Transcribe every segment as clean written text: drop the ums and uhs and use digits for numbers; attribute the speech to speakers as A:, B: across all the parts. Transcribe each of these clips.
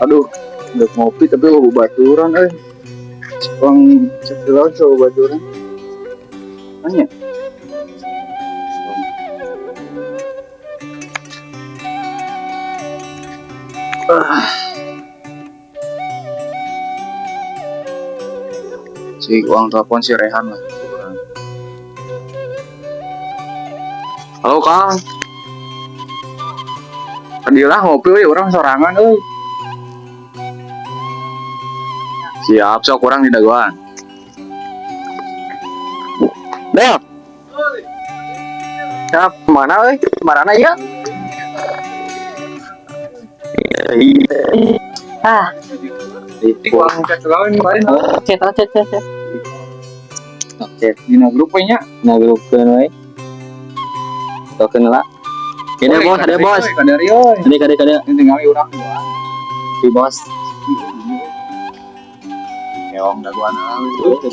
A: Aduh, udah ngopi tapi lo baturan Bang setelah coba baturan. Tanya. Si uang telepon si Rehan lah. Halo Kang. Adilah ngopi we orang sorangan euy. Siap sok kurang di dagoan. Del. Siap mana euy? Marana ieu?
B: Di uang kacauan kemarin.
C: Chat.
A: Oke, dina grup we nya.
C: Nah, grupkeun we. Tokeun lah. Ini bos, ada bos.
A: Kadari euy.
C: Ini kada.
A: Ini tinggal urang doang.
C: Si bos.
A: Keong dagoan
C: Itu.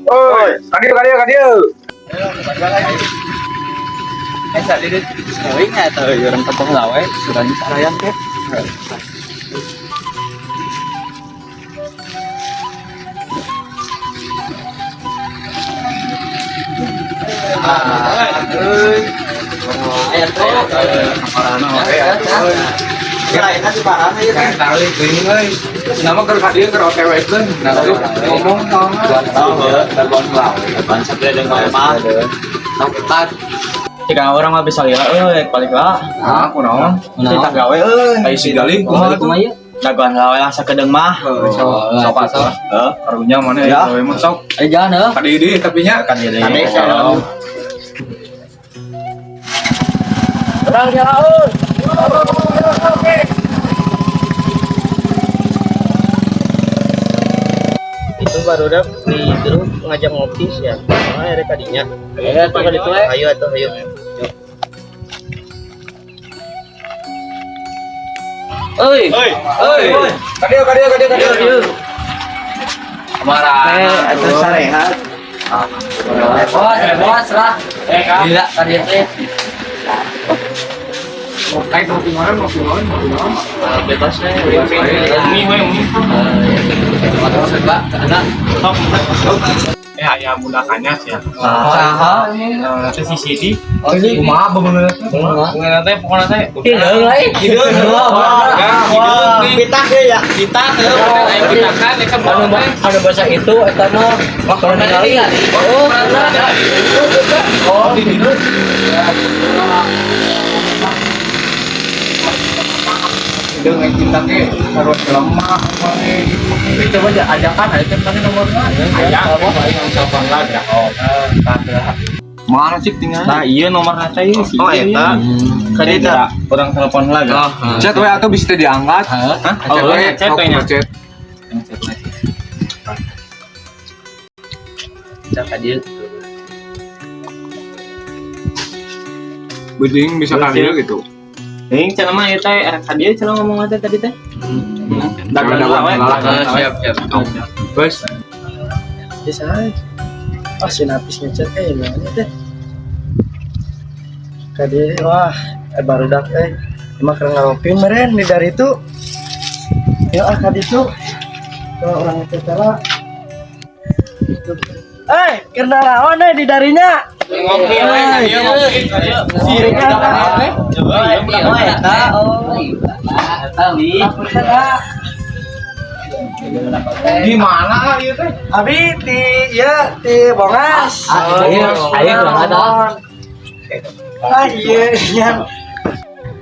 A: Oi, kadio.
B: Tadi dia sering atau orang tepung lawe sudah disarayan ke. Kirain aja barang aja kan. Tarik ini euy. Nama keur ka dieu keur OTW keun. Nah, ngomong tong. Telepon lawe. Telepon sabda jeung mah. Tempat jika orang mah bisa lihat balik lah. Ah, kunaon? Kita gawe euy. Si Galih kumaha ieu? Dagoan lawe lah sakedeung mah. Sok asa. Karunya mana ya? Gawe mah sok. Jangan heuh. Ka dieu tapi nya kan dieu. Orang jauh.
C: Itu baru udah di grup ngajak ngopi sih ya. Mana ada kadinya. Ya, tuh kali itu. Ayo. Oi.
B: Kadio. Marah.
C: Itu sarehat. Bos lah. Gila tadi teh.
B: Kayak mau kemarin.
C: Bebas nih.
B: Ini serba ada. Ya mudahkannya sih ya. Nanti si Sidi. Kumaha bener. Bener teh pokoknya teh.
C: Hideung lain.
B: Kita ya. Kita teh ayo kita kan eta
C: Ada bahasa itu eta mah waktu kali.
B: Oh, di dieu. Dengan kita ke harus lemah ini coba aja ajakan aja kan nomornya ayah yang siapa lagi mana sih tinggal nah iya nomor nata ini sih oh eta kadita orang telepon lagi chat wa atau bisa diangkat chat hadir beding bisa kali gitu. Ini cara mah eta dia cara ngomong aja tadi teh. Siap. Bos.
C: Bisa aja. Si napis ngecat namanya teh. Kadi wah, baru dak emang keren ngopi meren di dari itu. Ya kadi itu. Kalau orang ngecat lah. Kena lawan di darinya.
B: Ngopi di mana ieu teh?
C: Abi ti Bongas.
B: Ayo kurang ada.
C: Iya.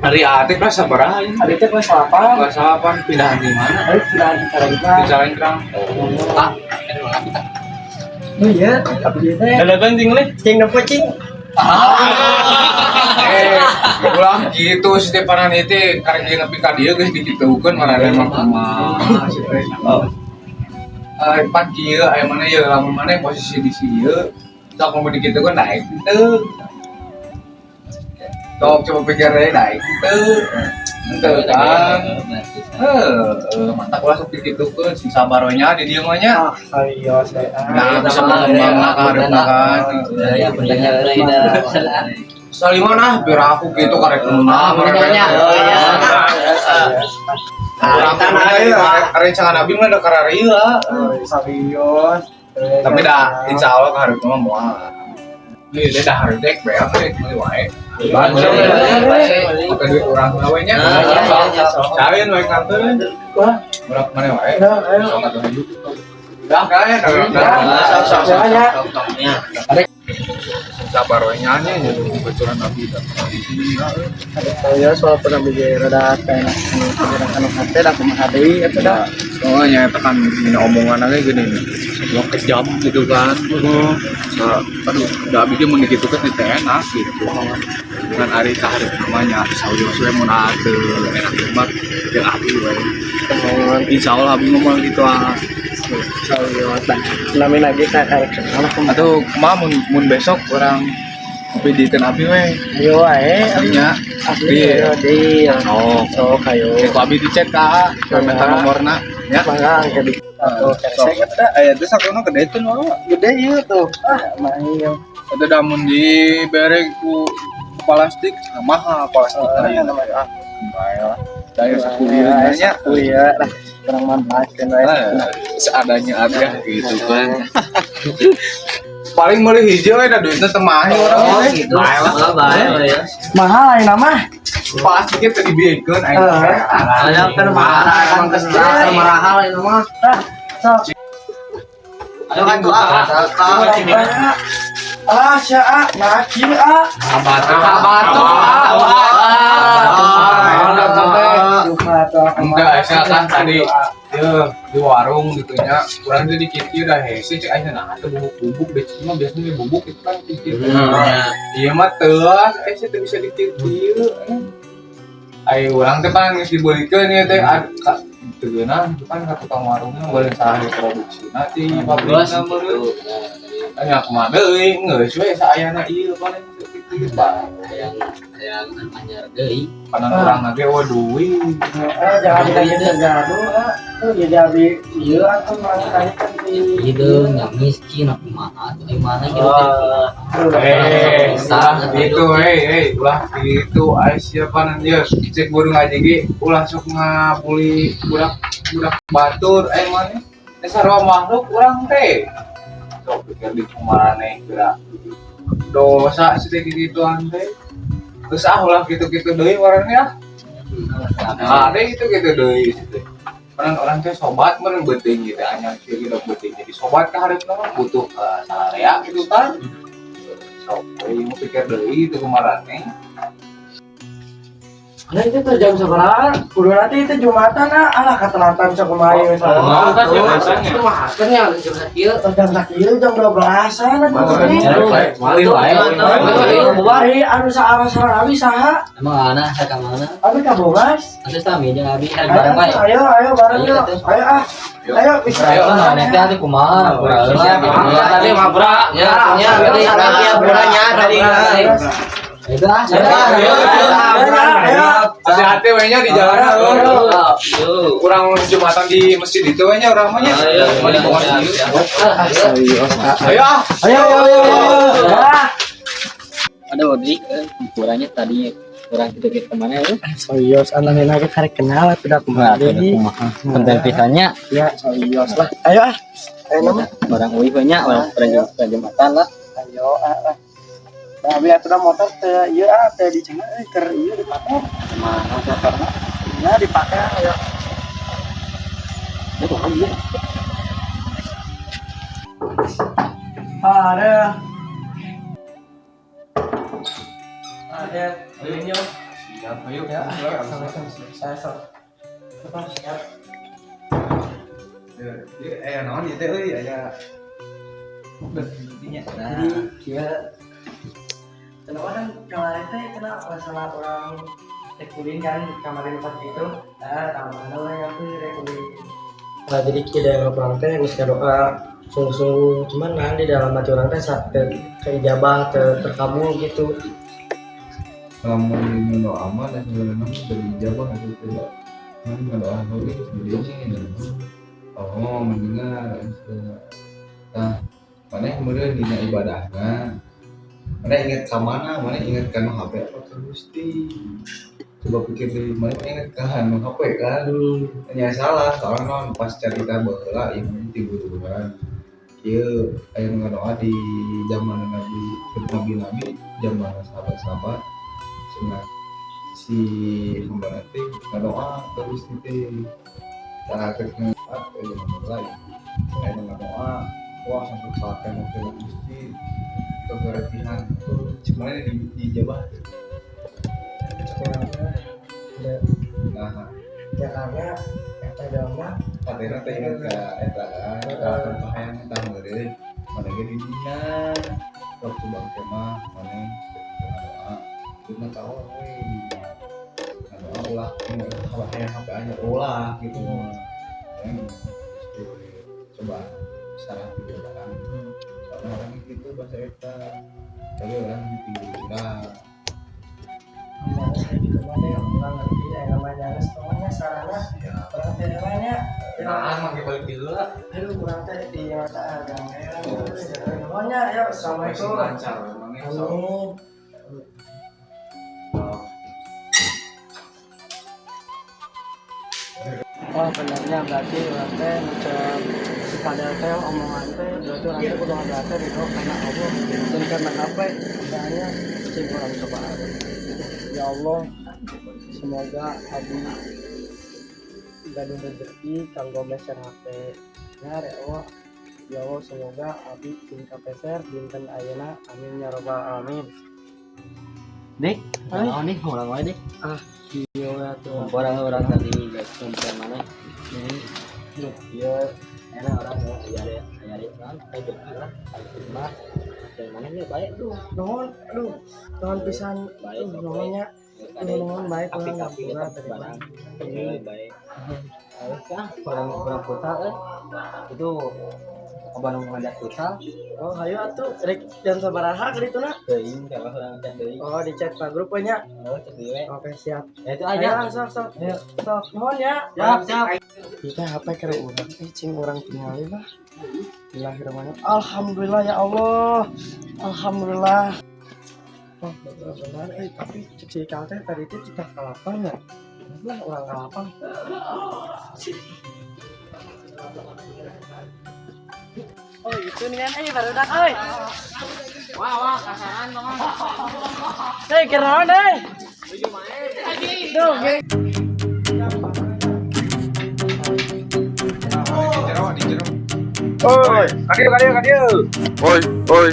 B: Hari Atik lah sabaraha ini?
C: Abi teh kelas 8.
B: Kelas 8 pindahan di mana?
C: Pindahan di Carangkrang.
B: Di Carangkrang.
C: Oh iya, abi teh.
B: Dalagan cing leh.
C: Cing nepecing.
B: Ulah gitu Stepanan itu karena dia nepi ka dieu geus dititeukeun marane mah kumaha. Pan kieu aya mana ya lamun mana posisi di sieu. Sok mau dikit kan naik itu. Sok coba pikir deh naik itu. Itu kan. Mantap lah sok gitu kan si sabaronya di dia mah nya.
C: Ayo saya.
B: Nah, bisa mengembang lah karep kan.
D: Ya pendengar ida.
B: Saliman ah biar aku gitu karek kenal mereka. Rencana Nabi mah ada kararila.
C: Serius.
B: Tapi dah insya Allah harus mah moal. Ini dia dah harus dek beak dek mulai wae. Pakai duit orang gawenya. Cariin wae kantor. Berapa mana wae? Sok atuh hidup. Dah kaya sabar we nyanyi nya bocoran Nabi dah.
C: Saya soal pernah bikin rada kayak anu hati dah kumaha deui eta dah.
B: Soalnya tekan ini omongan aja gini nih. Sebelum ke jam gitu kan. Aduh, udah bikin mau gitu kan itu enak gitu. Dengan hari sehari namanya Saudi Waswe mau nade enak banget yang api we. Insya Allah abi ngomong gitu ah.
C: Serius. Namanya lagi kayak
B: Atau mun besok orang kopi di Tenapi we.
C: yo wae
B: Aslinya
C: asli di
B: Oh,
C: so kayo.
B: Eko abi dicek ka, minta nomorna ya.
C: Mangga ke di
B: Sok ada aya teh sakono gede teh mah.
C: gede ieu tuh. Main yang
B: Ada damun di bereng ku plastik mahal plastik
C: ya
B: teh.
C: namanya
B: Baiklah. Daya sakuliahnya
C: iya lah kurang manfaatkan
B: seadanya aja gitu kan. Paling meuli hijau ada duitnya temahi orang ini.
D: Gitu. Bae ya.
C: mahal ini nama
B: Pasti kita dibiekeun aing.
D: Ada kan marah kan kesel marahal itu mah. Ada kan doa.
C: syaa maki
B: Batu. Enggak, saya kan tadi di warung gitu nya, kurang tuh dikit udah hese cek aja nah atau bubuk deh cuma biasanya bubuk itu kan dikit. Iya mah telas, saya tuh bisa dikit ayo orang teh kan geus dibeuleikeun ieu teh teu geunah itu kan ka tukang warungnya boleh salah produksi nanti pabrikna meureun. Anya kumaha deui geus we saayana ieu paling kitu bae.
D: Yang anyar deui.
B: Panan urang ge we duit.
C: jangan lagi tergaduh tuh jadi iya atau mana
D: Itu nggak miskin aku mana tuh gimana gitu
B: Itu ulah gitu siapa nanti cek burung aja ulah sok ngabuli budak batur mana sarwa makhluk urang teh sok pikir di kumarane geura dosa sedikit gituan teh terus ulah gitu-gitu deui warna ada gitu deui kan orang teh sobat meureun beuting gitu hanya kita beuting jadi sobat ka hareup mah butuh salarea gitu kan sok mau pikir deui itu kumarane.
C: nah itu tuh jam seberapa kudu nanti itu Jumatan alah ketelatan sok kemarin
D: Maksudnya jam sakit.
C: jam sakit jam 12-an bari anu saarah Nabi saha
D: Emang anak saya kemana?
C: abi ka bogas
D: Ada kami jangan habis bareng baik.
C: ayo bareng yuk ayo bisa
D: Ayo nanti ada kumaha. Tadi mabra. Ya tadi buranya tadi.
B: Hati-hati we nya di jalan kurang Jumatan di masjid itu we nya urang mah nya. Ayo.
D: Ada Odrik ukurannya tadi kurang kita kemana ya?
C: serius anaknya lagi karek kenal sudah kembali
D: Konten pisahnya
C: ya serius lah ayo nama
D: orang uinya orang Jumatan lah.
C: ayo nah biar sudah motor teh ieu teh di cenah keur ieu dipakai
D: Mana motornya?
C: ya dipakai ayo
D: Itu kan dia.
C: ada ini
B: Siap, ayo.
C: saya sok siap
B: Naon ieu teh euy aya
C: jadi dia kenapa kan kemarin teh kenapa masalah orang rekulin kan kemarin pas itu tambahan orang yang tuh rekulin Nah jadi kita yang orang teh geus doa sungguh-sungguh, cuman nah di dalam hati orang teh keijabah terkabul gitu.
B: Lamun doa aman dan sebenarnya dari jabah gitu ya. Mana doa lagi sebenarnya oh mendengar nah mana kemudian dina ibadahna mana ingat ke mana ingat kan HP apa terus coba pikir di mana ingat kan HP kan hanya salah soalnya non pas cerita baheula ieu tiburan ieu aya nu ngadoa di zaman nabi zaman sahabat-sahabat cenah si hamba nanti ngadoa terus nanti cara kerja zaman mulai aya nu ngadoa wah sampai pakai mobil masjid keberatihan itu sebenarnya di Jawa nah
C: Ya karena eta jalma
B: katanya teh ingat ka eta kan contoh hayang eta meureun mana ge di dina waktu bangke mah mana doa kita tahu we doa ulah kalau hayang HP nya ulah gitu yang coba salah tiga barang soalnya orang itu bahasa eta tapi orang tinggal
C: saya di mana yang orang ngerti namanya restorannya sarana orang teh namanya
B: mah balik dulu lah
C: aduh kurang teh di mata agama namanya ya assalamualaikum
B: lancar memangnya
C: amin. Oh benarnya berarti orang teh macam pada teh omongan teh berarti orang teh kudu ngabate ridho karena Allah dan karena apa adanya cing orang cobaan. Ya Allah semoga abi gaduh rezeki kanggo meser HP ya Allah. Ya Allah semoga abi cing kapeser dinten ayeuna amin ya rabbal alamin.
D: Dik, oh nih orang lain dik.
C: Iya tuh
D: Orang tadi guys sampai mana?
C: iya
D: Enak orang mau ayari kan, hidup lah, rumah. Yang mana nih baik tuh.
C: nuhun pisan
D: Baik,
C: nuhunnya nuhun baik orang
D: Kapi
C: ngapura
D: kita
C: terima
D: barang. Baik. Baik kan, orang kota itu Bandung ngajak futsal.
C: oh ayo atuh rek jam sabaraha kirituna
D: Teuing kalau orang teh teuing.
C: oh di chat pak grup nya
D: Oh, cek dewe.
C: oke siap
D: Ya itu
C: ayo
D: aja.
C: sok
D: Ayo.
C: nuhun ya
D: Siap.
C: kita HP kere urang cing urang tinggali lah Bismillahirrahmanirrahim alhamdulillah ya Allah alhamdulillah oh benar tapi cek si Kang teh tadi itu kita kalapang ya lah orang kalapang oh itu nih kan baru dak
D: Wah, kasaran dong.
C: kira deh Duh,
A: Oi, kadio. Oi.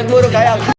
C: buru kayak